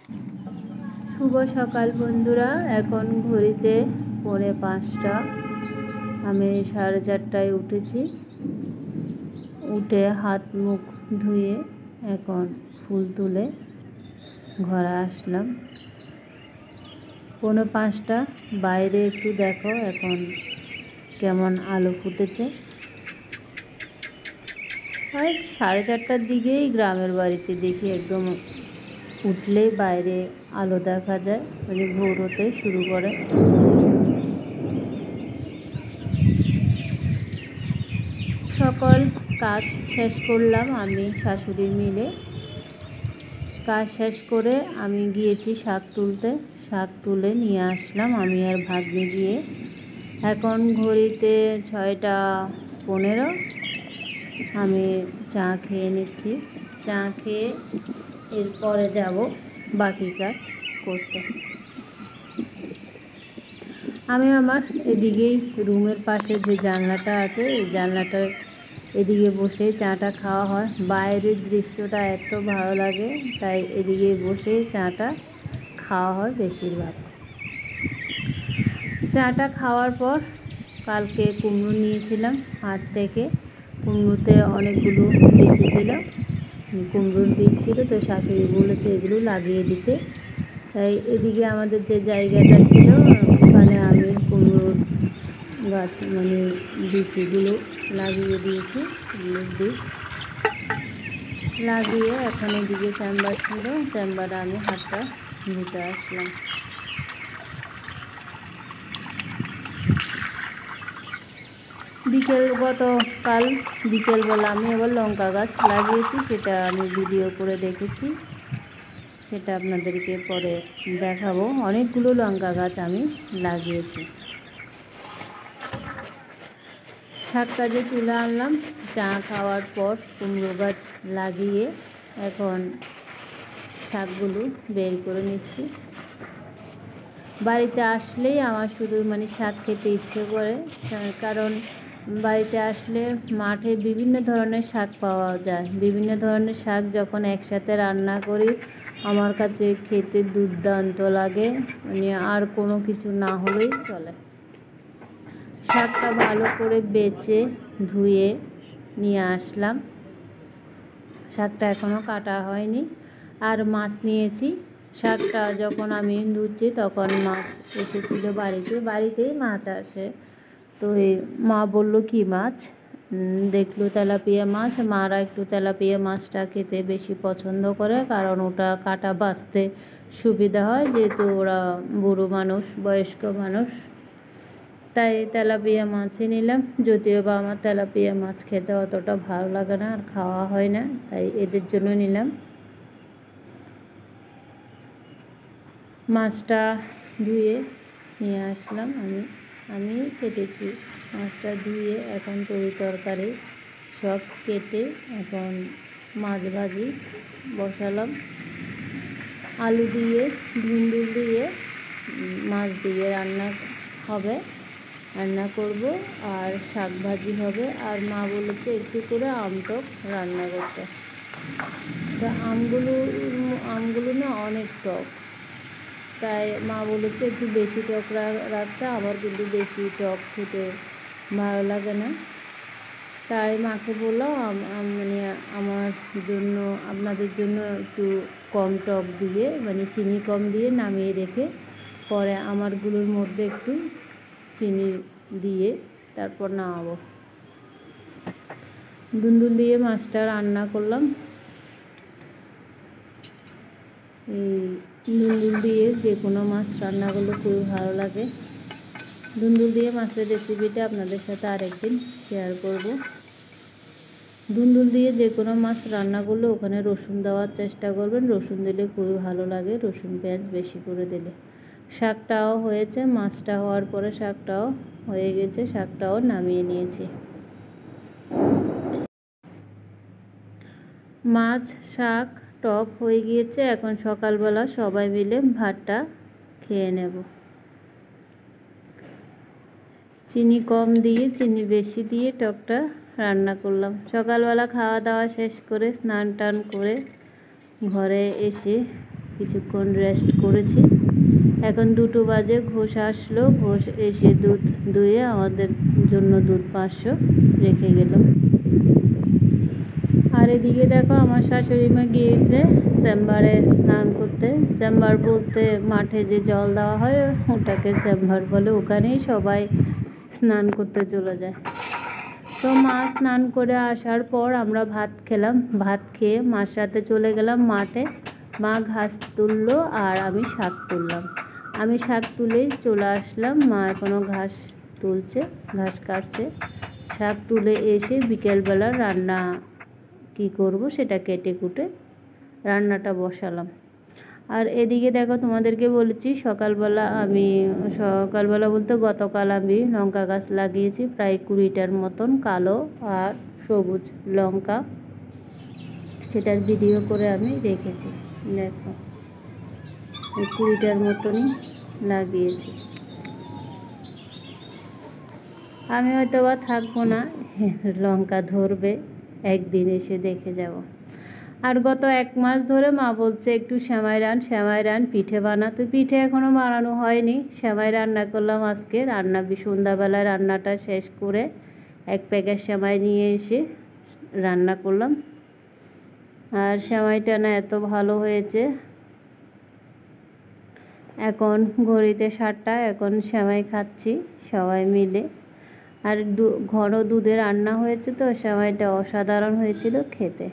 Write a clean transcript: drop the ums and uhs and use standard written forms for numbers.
শুভ সকাল বন্ধুরা। এখন ঘড়িতে 4:45। আমি 4:30টায় উঠেছি। উঠে হাত মুখ ধুয়ে এখন ফুল তুলে ঘরে আসলাম। 4:45। বাইরে একটু দেখো এখন কেমন আলো ফুটেছে। আর 4:30টার দিকেই গ্রামের বাড়িতে দেখি একদম উঠলেই বাইরে আলো দেখা যায়, মানে ভোর হতে শুরু করে। সকল কাজ শেষ করলাম আমি শাশুড়ি মিলে। কাজ শেষ করে আমি গিয়েছি শাক তুলতে। শাক তুলে নিয়ে আসলাম আমি আর ভাগ্নে গিয়ে। এখন ঘড়িতে 6:15। আমি চা খেয়ে নিচ্ছি। চা খেয়ে এরপরে যাব বাকি কাজ করতে। আমি আমার এদিকেই রুমের পাশে যে জানলাটা আছে, এই জানলাটার এদিকে বসে চাটা খাওয়া হয়। বাইরের দৃশ্যটা এত ভালো লাগে, তাই এদিকে বসে চাটা খাওয়া হয় বেশিরভাগ। চাটা খাওয়ার পর কালকে কুমড়ো নিয়েছিলাম হাট থেকে। কুমড়োতে অনেকগুলো বিচি ছিল, কুমড়োর বীজ ছিল, তো শাশুড়ি বলেছে এগুলো লাগিয়ে দিতে। তাই এদিকে আমাদের যে জায়গাটা ছিল ওখানে আমি কুমড়োর গাছ মানে বিচিগুলো লাগিয়ে দিয়েছি। কুমড়োর বীজ লাগিয়ে এখন এদিকে চেম্বার ছিল, চেম্বারে আমি হাতটা ধুতে আসলাম। গতকাল বিকেলবেলা আমি আবার লঙ্কা গাছ লাগিয়েছি, সেটা আমি ভিডিও করে দেখেছি, সেটা আপনাদেরকে পরে দেখাবো। অনেকগুলো লঙ্কা গাছ আমি লাগিয়েছি। শাকটা যে তুলে আনলাম চা খাওয়ার পর, কুমড়ো গাছ লাগিয়ে এখন শাকগুলো বের করে নিচ্ছি। বাড়িতে আসলেই আমার শুধু শাক খেতে ইচ্ছে করে, কারণ বাড়িতে আসলে মাঠে বিভিন্ন ধরনের শাক পাওয়া যায়। বিভিন্ন ধরনের শাক যখন একসাথে রান্না করি আমার কাছে খেতে দুর্দান্ত লাগে, আর কোনো কিছু না হলেই চলে। শাকটা ভালো করে বেছে ধুয়ে নিয়ে আসলাম। শাকটা এখনও কাটা হয়নি। আর মাছ নিয়েছি। শাকটা যখন আমি ধুচ্ছি তখন মাছ এসেছিল বাড়িতেই মাছ আসে। তো এই মা বললো কি মাছ, দেখলো তেলাপিয়া মাছ। মারা একটু তেলাপিয়া মাছটা খেতে বেশি পছন্দ করে, কারণ ওটা কাটা বাছতে সুবিধা হয়, যেহেতু ওরা বুড়ো মানুষ, বয়স্ক মানুষ। তাই তেলাপিয়া মাছই নিলাম, যদিও বা আমার তেলাপিয়া মাছ খেতে অতটা ভালো লাগে না আর খাওয়া হয় না, তাই এদের জন্য নিলাম। মাছটা ধুয়ে নিয়ে আসলাম আমি কেটেছি। মাছটা ধুয়ে এখন তরি তরকারি সব কেটে এখন মাছ ভাজি বসালাম। আলু দিয়ে ধুন্দুল দিয়ে মাছ দিয়ে রান্না হবে, রান্না করব, আর শাক ভাজি হবে। আর মা বলেছে একটু করে আমটক রান্না করতে। তো আমগুলো না অনেক টক, তাই মা বলেছে একটু বেশি টক রাখতে। আমার কিন্তু বেশি টক খেতে ভালো লাগে না, তাই মাকে বললাম আমার জন্য, আপনাদের জন্য একটু কম টক দিয়ে, চিনি কম দিয়ে নামিয়ে রেখে পরে আমারগুলোর মধ্যে একটু চিনি দিয়ে তারপর নামাবো। ধুন্দুল দিয়ে মাছটা রান্না করলাম। এই ধুন্দুল দিয়ে যে কোনো মাছ রান্না করলে খুবই ভালো লাগে। ধুন্দুল দিয়ে মাছের রেসিপিটা আপনাদের সাথে আরেকদিন শেয়ার করব। ধুন্দুল দিয়ে যে কোনো মাছ রান্না করলে ওখানে রসুন দেওয়ার চেষ্টা করবেন। রসুন দিলে খুবই ভালো লাগে, রসুন পেঁয়াজ বেশি করে দিলে। শাকটাও হয়েছে, মাছটা হওয়ার পরে শাকটাও হয়ে গেছে, শাকটাও নামিয়ে নিয়েছি। মাছ শাক টক হয়ে গিয়েছে। এখন সকালবেলা সবাই মিলে ভাতটা খেয়ে নেব। চিনি কম দিয়ে চিনি বেশি দিয়ে টকটা রান্না করলাম। সকালবেলা খাওয়া দাওয়া শেষ করে স্নান টান করে ঘরে এসে কিছুক্ষণ রেস্ট করেছি। এখন 2টো বাজে, ঘোষ আসলো, ঘোষ এসে দুধ দুয়ে আমাদের জন্য দুধ 500 রেখে গেল। আর এদিকে দেখো আমার শাশুড়ি মা গিয়েছে চেম্বারে স্নান করতে। চেম্বার বলতে মাঠে যে জল দেওয়া হয় ওটাকে চেম্বার বলে, ওখানেই সবাই স্নান করতে চলে যায়। তো মা স্নান করে আসার পর আমরা ভাত খেলাম, ভাত খেয়ে মার সাথে চলে গেলাম মাঠে। মা ঘাস তুললো আর আমি শাক তুললাম। আমি শাক তুলেই চলে আসলাম, মা এখনও ঘাস তুলছে, ঘাস কাটছে। শাক তুলে এসে বিকেলবেলা রান্না কি করব সেটা কেটে কুটে রান্নাটা বসালাম। আর এদিকে দেখো তোমাদেরকে বলেছি সকালবেলা বলতে গতকাল আমি লঙ্কা গাছ লাগিয়েছি প্রায় 20টার মতন, কালো আর সবুজ লঙ্কা, সেটার ভিডিও করে আমি রেখেছি। দেখো 20টার মতনই লাগিয়েছি। আমি হয়তো বা থাকবো না, লঙ্কা ধরবে, একদিন এসে দেখে যাব। আর গত 1 মাস ধরে মা বলছে একটু সেমাই রান, পিঠে বানা। তো পিঠে এখনও বানানো হয়নি, সেমাই রান্না করলাম আজকে। সন্ধ্যাবেলায় রান্নাটা শেষ করে 1 প্যাকেট সেমাই নিয়ে এসে রান্না করলাম। আর সেমাইটা না এত ভালো হয়েছে। এখন ঘড়িতে 7টা, এখন সেমাই খাচ্ছি সবাই মিলে। আর ঘন দুধে রান্না হয়েছে, তো সেমাইটা অসাধারণ হয়েছিল খেতে।